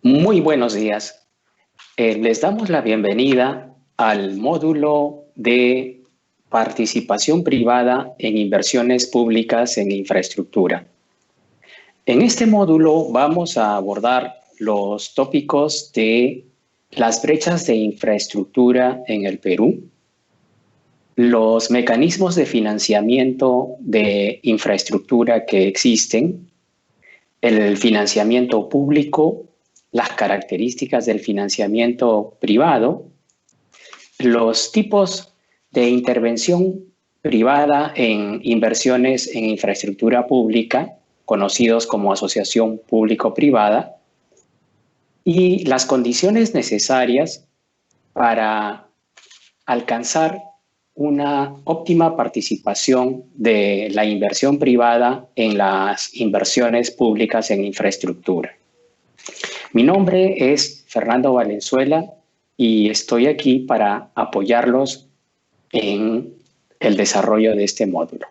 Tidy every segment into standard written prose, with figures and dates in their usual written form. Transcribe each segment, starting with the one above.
Muy buenos días. Les damos la bienvenida al módulo de participación privada en inversiones públicas en infraestructura. En este módulo vamos a abordar los tópicos de las brechas de infraestructura en el Perú, los mecanismos de financiamiento de infraestructura que existen, el financiamiento público, las características del financiamiento privado, los tipos de intervención privada en inversiones en infraestructura pública, conocidos como asociación público-privada, y las condiciones necesarias para alcanzar una óptima participación de la inversión privada en las inversiones públicas en infraestructura. Mi nombre es Fernando Valenzuela y estoy aquí para apoyarlos en el desarrollo de este módulo.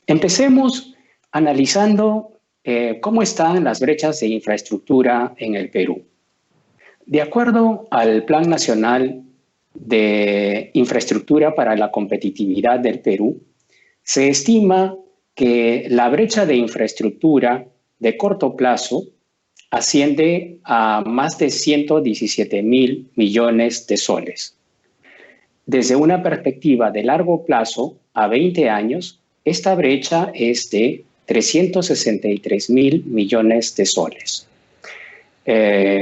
Empecemos analizando cómo están las brechas de infraestructura en el Perú. De acuerdo al Plan Nacional de Infraestructura para la Competitividad del Perú, se estima que la brecha de infraestructura de corto plazo asciende a más de 117.000 millones de soles. Desde una perspectiva de largo plazo, a 20 años, esta brecha es de 363.000 millones de soles.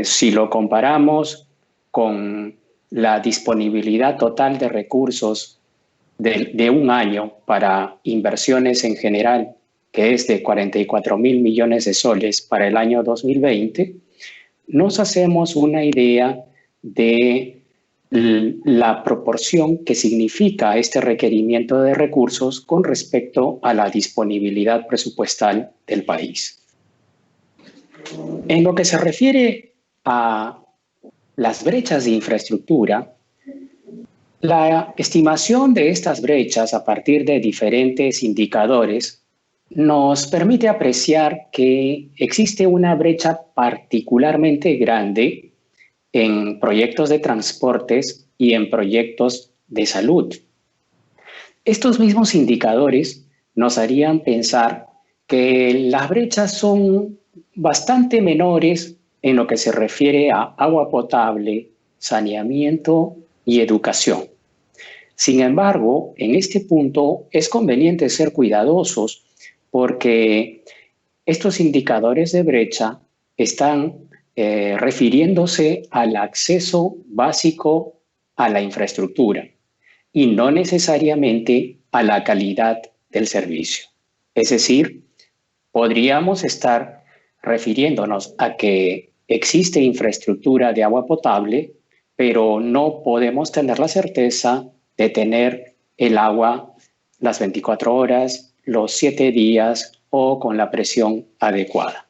Si lo comparamos con la disponibilidad total de recursos de un año para inversiones en general, que es de 44.000 millones de soles para el año 2020, nos hacemos una idea de la proporción que significa este requerimiento de recursos con respecto a la disponibilidad presupuestal del país. En lo que se refiere a las brechas de infraestructura, la estimación de estas brechas a partir de diferentes indicadores nos permite apreciar que existe una brecha particularmente grande en proyectos de transportes y en proyectos de salud. Estos mismos indicadores nos harían pensar que las brechas son bastante menores en lo que se refiere a agua potable, saneamiento y educación. Sin embargo, en este punto es conveniente ser cuidadosos porque estos indicadores de brecha están refiriéndose al acceso básico a la infraestructura y no necesariamente a la calidad del servicio. Es decir, podríamos estar refiriéndonos a que existe infraestructura de agua potable, pero no podemos tener la certeza de tener el agua las 24 horas, los 7 días o con la presión adecuada.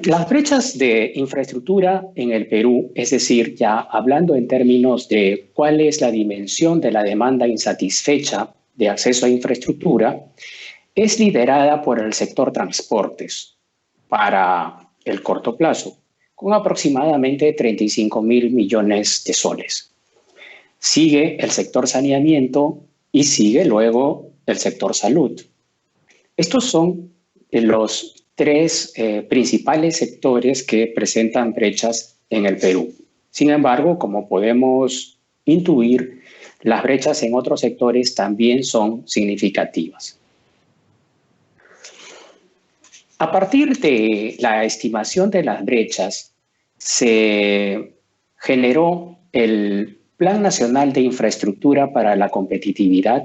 Las brechas de infraestructura en el Perú, es decir, ya hablando en términos de cuál es la dimensión de la demanda insatisfecha de acceso a infraestructura, es liderada por el sector transportes para el corto plazo, con aproximadamente 35.000 millones de soles. Sigue el sector saneamiento y sigue luego el sector salud. Estos son los tres principales sectores que presentan brechas en el Perú. Sin embargo, como podemos intuir, las brechas en otros sectores también son significativas. A partir de la estimación de las brechas, se generó el Plan Nacional de Infraestructura para la Competitividad,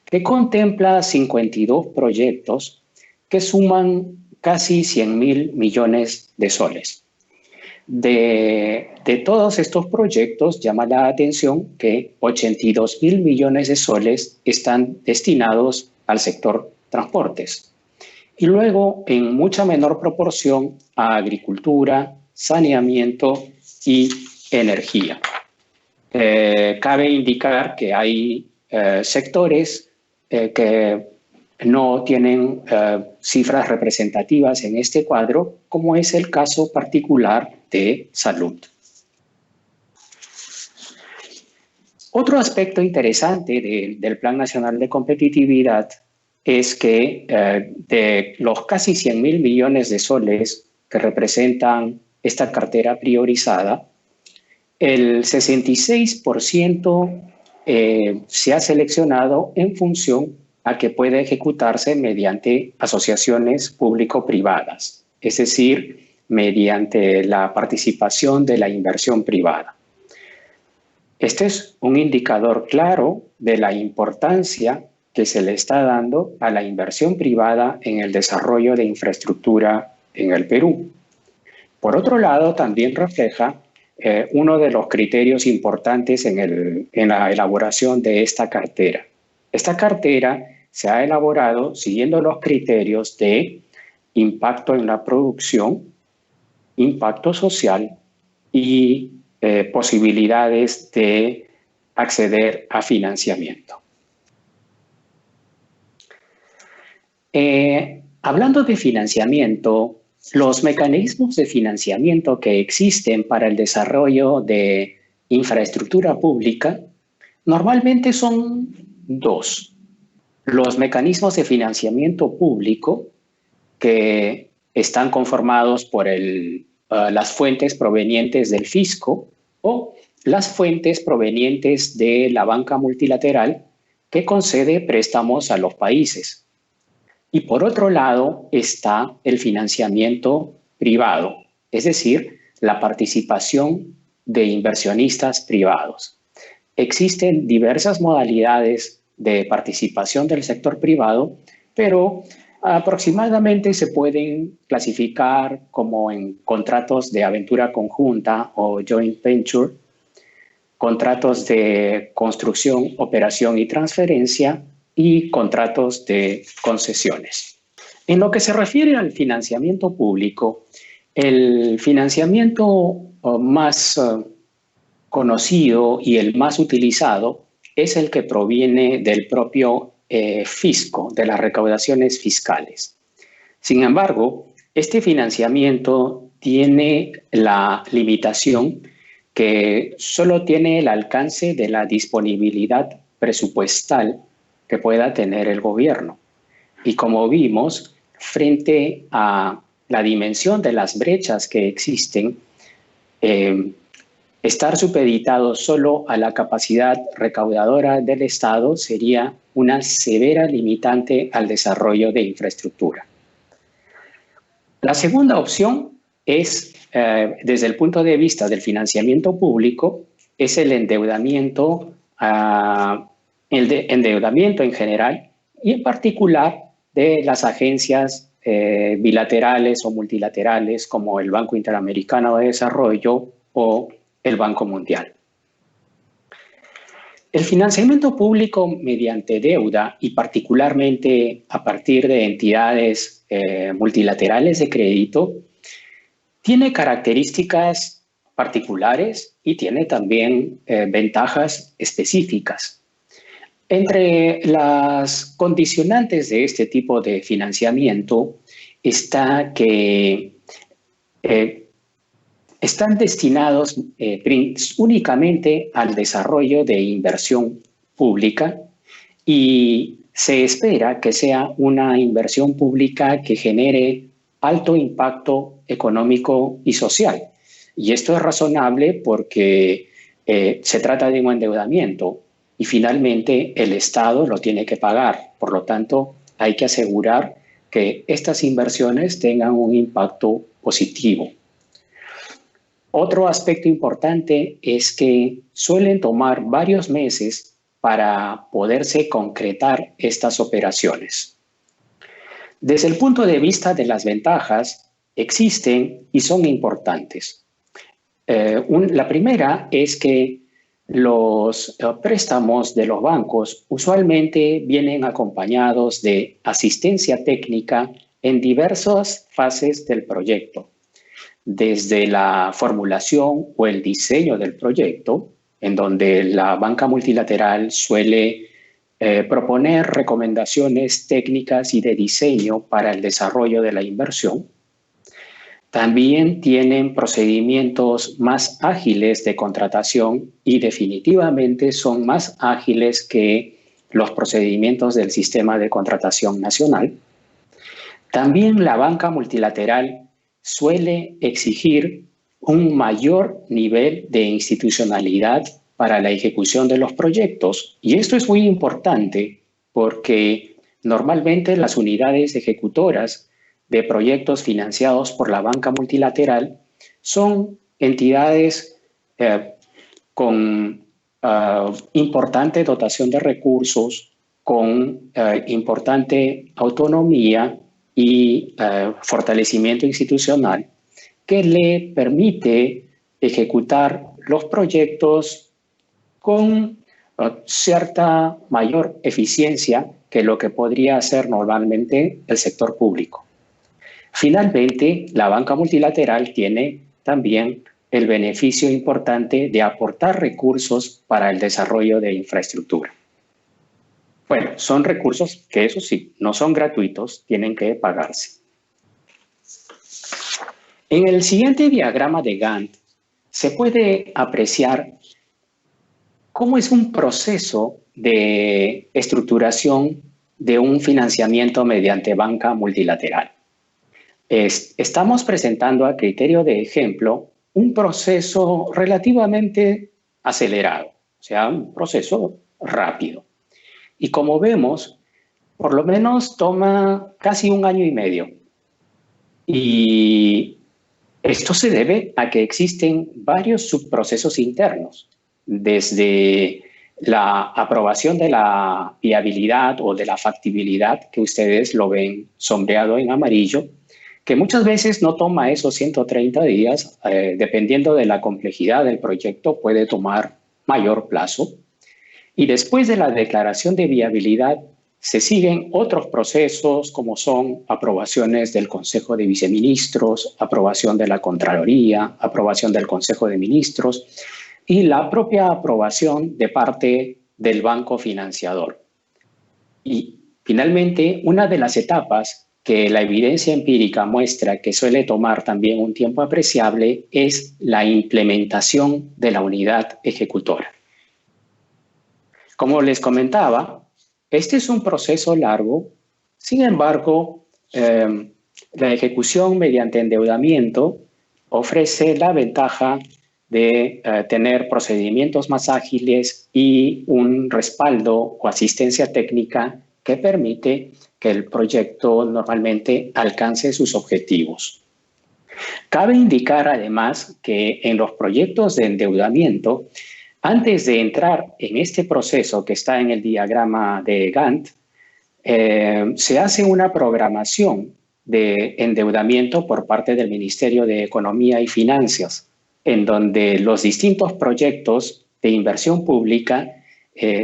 que contempla 52 proyectos que suman casi 100.000 millones de soles. De todos estos proyectos, llama la atención que 82.000 millones de soles están destinados al sector transportes. Y luego, en mucha menor proporción, a agricultura, saneamiento y energía. Cabe indicar que hay sectores que no tienen cifras representativas en este cuadro, como es el caso particular de salud. Otro aspecto interesante del Plan Nacional de Competitividad es que de los casi 100.000 millones de soles que representan esta cartera priorizada, el 66% se ha seleccionado en función a que puede ejecutarse mediante asociaciones público-privadas, es decir, mediante la participación de la inversión privada. Este es un indicador claro de la importancia que se le está dando a la inversión privada en el desarrollo de infraestructura en el Perú. Por otro lado, también refleja uno de los criterios importantes en la elaboración de esta cartera. Esta cartera se ha elaborado siguiendo los criterios de impacto en la producción, impacto social y posibilidades de acceder a financiamiento. Hablando de financiamiento, los mecanismos de financiamiento que existen para el desarrollo de infraestructura pública normalmente son dos. Los mecanismos de financiamiento público que están conformados por las fuentes provenientes del fisco o las fuentes provenientes de la banca multilateral que concede préstamos a los países. Y por otro lado está el financiamiento privado, es decir, la participación de inversionistas privados. Existen diversas modalidades de participación del sector privado, pero aproximadamente se pueden clasificar como en contratos de aventura conjunta o joint venture, contratos de construcción, operación y transferencia y contratos de concesiones. En lo que se refiere al financiamiento público, el financiamiento más conocido y el más utilizado es el que proviene del propio fisco, de las recaudaciones fiscales. Sin embargo, este financiamiento tiene la limitación que solo tiene el alcance de la disponibilidad presupuestal que pueda tener el gobierno. Y como vimos, frente a la dimensión de las brechas que existen, estar supeditado solo a la capacidad recaudadora del Estado sería una severa limitante al desarrollo de infraestructura. La segunda opción es, desde el punto de vista del financiamiento público, es el endeudamiento, endeudamiento en general y en particular de las agencias bilaterales o multilaterales como el Banco Interamericano de Desarrollo o el Banco Mundial. El financiamiento público mediante deuda y particularmente a partir de entidades multilaterales de crédito tiene características particulares y tiene también ventajas específicas. Entre las condicionantes de este tipo de financiamiento está que están destinados únicamente al desarrollo de inversión pública y se espera que sea una inversión pública que genere alto impacto económico y social. Y esto es razonable porque se trata de un endeudamiento y finalmente el Estado lo tiene que pagar. Por lo tanto, hay que asegurar que estas inversiones tengan un impacto positivo. Otro aspecto importante es que suelen tomar varios meses para poderse concretar estas operaciones. Desde el punto de vista de las ventajas, existen y son importantes. La primera es que los préstamos de los bancos usualmente vienen acompañados de asistencia técnica en diversas fases del proyecto, desde la formulación o el diseño del proyecto, en donde la banca multilateral suele proponer recomendaciones técnicas y de diseño para el desarrollo de la inversión. También tienen procedimientos más ágiles de contratación y definitivamente son más ágiles que los procedimientos del sistema de contratación nacional. También la banca multilateral suele exigir un mayor nivel de institucionalidad para la ejecución de los proyectos. Y esto es muy importante porque normalmente las unidades ejecutoras de proyectos financiados por la banca multilateral son entidades con importante dotación de recursos, con importante autonomía y fortalecimiento institucional que le permite ejecutar los proyectos con cierta mayor eficiencia que lo que podría hacer normalmente el sector público. Finalmente, la banca multilateral tiene también el beneficio importante de aportar recursos para el desarrollo de infraestructura. Bueno, son recursos que, eso sí, no son gratuitos, tienen que pagarse. En el siguiente diagrama de Gantt se puede apreciar cómo es un proceso de estructuración de un financiamiento mediante banca multilateral. Estamos presentando a criterio de ejemplo un proceso relativamente acelerado, o sea, un proceso rápido. Y como vemos, por lo menos toma casi 1 año y medio. Y esto se debe a que existen varios subprocesos internos, desde la aprobación de la viabilidad o de la factibilidad, que ustedes lo ven sombreado en amarillo, que muchas veces no toma esos 130 días, dependiendo de la complejidad del proyecto, puede tomar mayor plazo. Y después de la declaración de viabilidad, se siguen otros procesos como son aprobaciones del Consejo de Viceministros, aprobación de la Contraloría, aprobación del Consejo de Ministros y la propia aprobación de parte del banco financiador. Y finalmente, una de las etapas que la evidencia empírica muestra que suele tomar también un tiempo apreciable es la implementación de la unidad ejecutora. Como les comentaba, este es un proceso largo. Sin embargo, la ejecución mediante endeudamiento ofrece la ventaja de tener procedimientos más ágiles y un respaldo o asistencia técnica que permite que el proyecto normalmente alcance sus objetivos. Cabe indicar además que en los proyectos de endeudamiento, antes de entrar en este proceso que está en el diagrama de Gantt, se hace una programación de endeudamiento por parte del Ministerio de Economía y Finanzas, en donde los distintos proyectos de inversión pública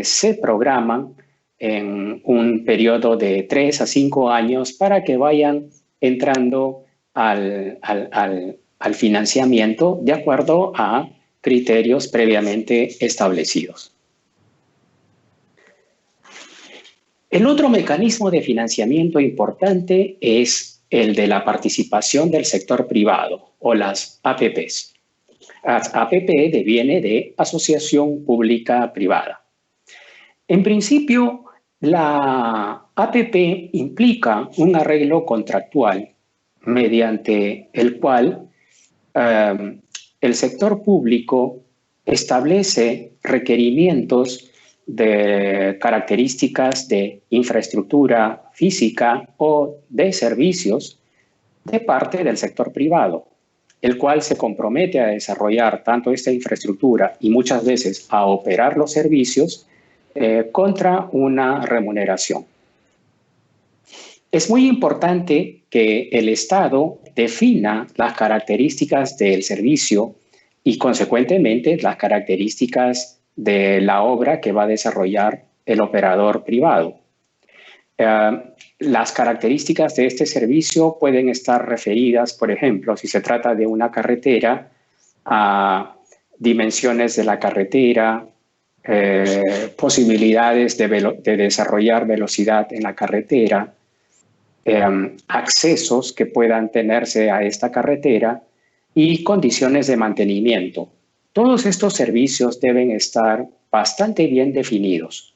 se programan en un periodo de 3 a 5 años para que vayan entrando al financiamiento de acuerdo a criterios previamente establecidos. El otro mecanismo de financiamiento importante es el de la participación del sector privado o las APPs. Las APP deviene de Asociación Pública Privada. En principio, la APP implica un arreglo contractual mediante el cual el sector público establece requerimientos de características de infraestructura física o de servicios de parte del sector privado, el cual se compromete a desarrollar tanto esta infraestructura y muchas veces a operar los servicios contra una remuneración. Es muy importante que el Estado defina las características del servicio y, consecuentemente, las características de la obra que va a desarrollar el operador privado. Las características de este servicio pueden estar referidas, por ejemplo, si se trata de una carretera, a dimensiones de la carretera, posibilidades de desarrollar velocidad en la carretera, accesos que puedan tenerse a esta carretera y condiciones de mantenimiento. Todos estos servicios deben estar bastante bien definidos.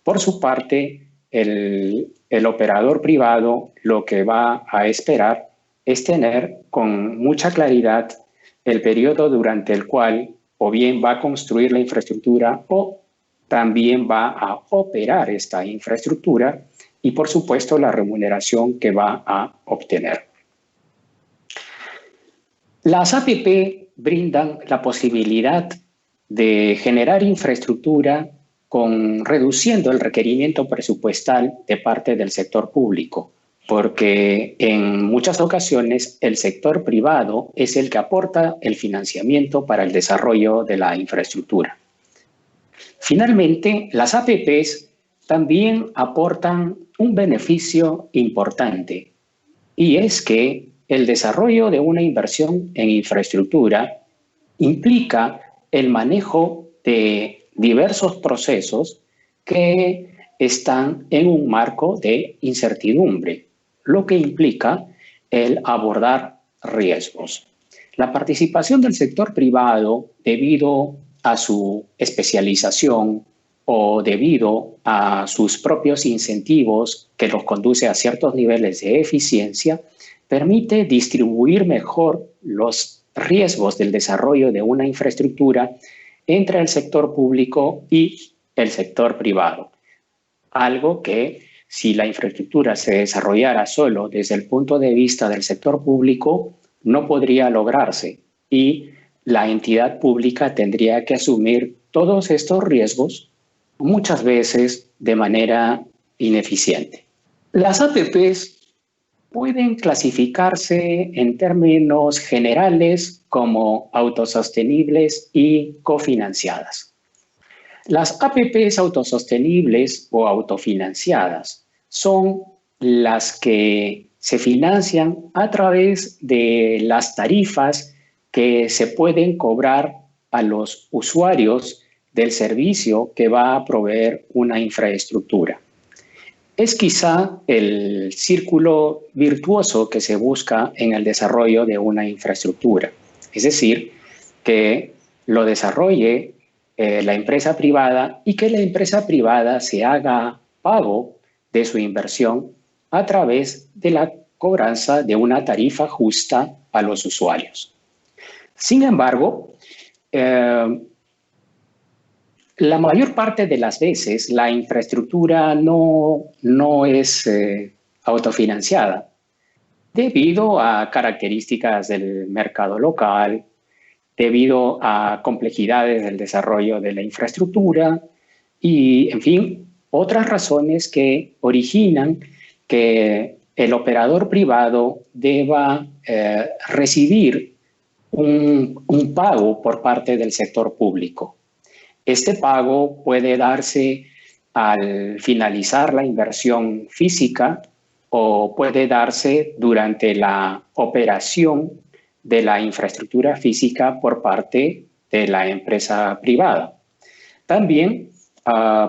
Por su parte, el operador privado lo que va a esperar es tener con mucha claridad el periodo durante el cual o bien va a construir la infraestructura o también va a operar esta infraestructura y, por supuesto, la remuneración que va a obtener. Las APP brindan la posibilidad de generar infraestructura reduciendo el requerimiento presupuestal de parte del sector público, porque en muchas ocasiones el sector privado es el que aporta el financiamiento para el desarrollo de la infraestructura. Finalmente, las APPs también aportan un beneficio importante, y es que el desarrollo de una inversión en infraestructura implica el manejo de diversos procesos que están en un marco de incertidumbre, lo que implica el abordar riesgos. La participación del sector privado, debido a su especialización o debido a sus propios incentivos que los conduce a ciertos niveles de eficiencia, permite distribuir mejor los riesgos del desarrollo de una infraestructura entre el sector público y el sector privado. Algo que, si la infraestructura se desarrollara solo desde el punto de vista del sector público, no podría lograrse y la entidad pública tendría que asumir todos estos riesgos, muchas veces de manera ineficiente. Las APPs pueden clasificarse en términos generales como autosostenibles y cofinanciadas. Las APPs autosostenibles o autofinanciadas son las que se financian a través de las tarifas que se pueden cobrar a los usuarios del servicio que va a proveer una infraestructura. Es quizá el círculo virtuoso que se busca en el desarrollo de una infraestructura, es decir, que lo desarrolle la empresa privada y que la empresa privada se haga pago de su inversión a través de la cobranza de una tarifa justa a los usuarios. Sin embargo, la mayor parte de las veces la infraestructura no es autofinanciada debido a características del mercado local, debido a complejidades del desarrollo de la infraestructura y, en fin, otras razones que originan que el operador privado deba recibir un pago por parte del sector público. Este pago puede darse al finalizar la inversión física o puede darse durante la operación de la infraestructura física por parte de la empresa privada. También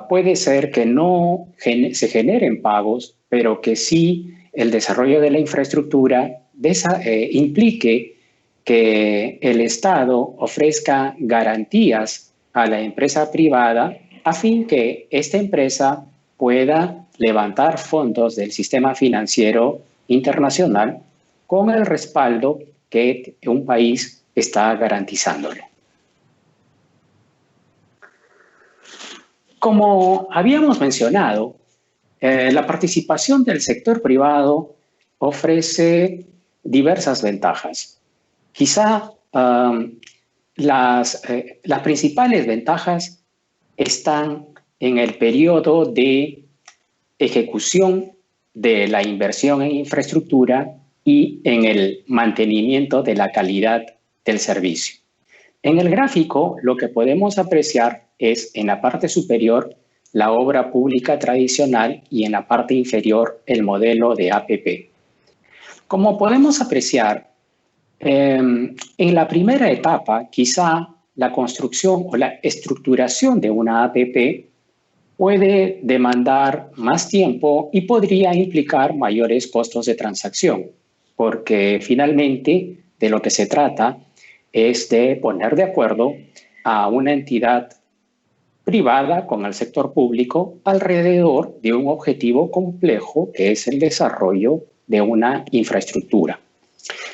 puede ser que no se generen pagos, pero que sí el desarrollo de la infraestructura implique que el Estado ofrezca garantías a la empresa privada a fin que esta empresa pueda levantar fondos del sistema financiero internacional con el respaldo que un país está garantizándole. Como habíamos mencionado, la participación del sector privado ofrece diversas ventajas. Quizá las principales ventajas están en el periodo de ejecución de la inversión en infraestructura y en el mantenimiento de la calidad del servicio. En el gráfico, lo que podemos apreciar es en la parte superior la obra pública tradicional y en la parte inferior el modelo de APP. Como podemos apreciar, en la primera etapa quizá la construcción o la estructuración de una APP puede demandar más tiempo y podría implicar mayores costos de transacción, porque finalmente de lo que se trata es de poner de acuerdo a una entidad privada con el sector público alrededor de un objetivo complejo que es el desarrollo de una infraestructura.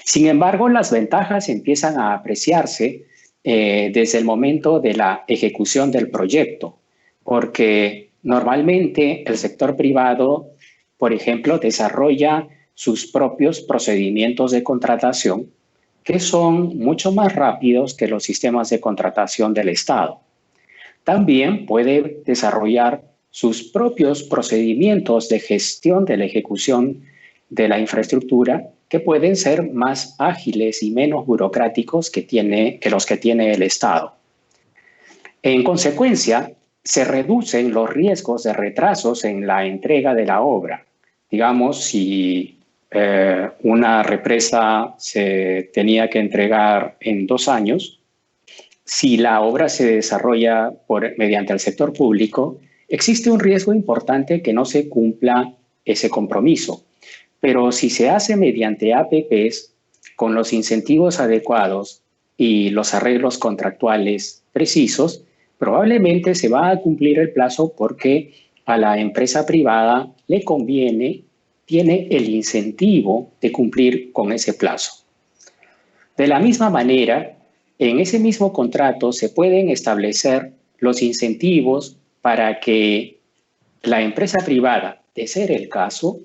Sin embargo, las ventajas empiezan a apreciarse desde el momento de la ejecución del proyecto, porque normalmente el sector privado, por ejemplo, desarrolla sus propios procedimientos de contratación que son mucho más rápidos que los sistemas de contratación del Estado. También puede desarrollar sus propios procedimientos de gestión de la ejecución de la infraestructura que pueden ser más ágiles y menos burocráticos que los que tiene el Estado. En consecuencia, se reducen los riesgos de retrasos en la entrega de la obra. Digamos, si una represa se tenía que entregar en 2 años, si la obra se desarrolla mediante el sector público, existe un riesgo importante que no se cumpla ese compromiso. Pero si se hace mediante APPs, con los incentivos adecuados y los arreglos contractuales precisos, probablemente se va a cumplir el plazo porque a la empresa privada le conviene, tiene el incentivo de cumplir con ese plazo. De la misma manera, en ese mismo contrato se pueden establecer los incentivos para que la empresa privada, de ser el caso,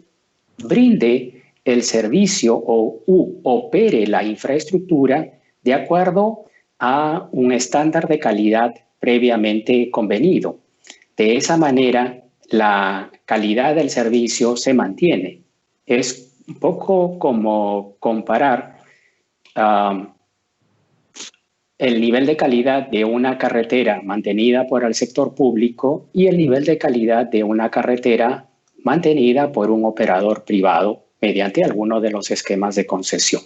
brinde el servicio o opere la infraestructura de acuerdo a un estándar de calidad previamente convenido. De esa manera, la calidad del servicio se mantiene. Es un poco como comparar el nivel de calidad de una carretera mantenida por el sector público y el nivel de calidad de una carretera mantenida por un operador privado mediante alguno de los esquemas de concesión.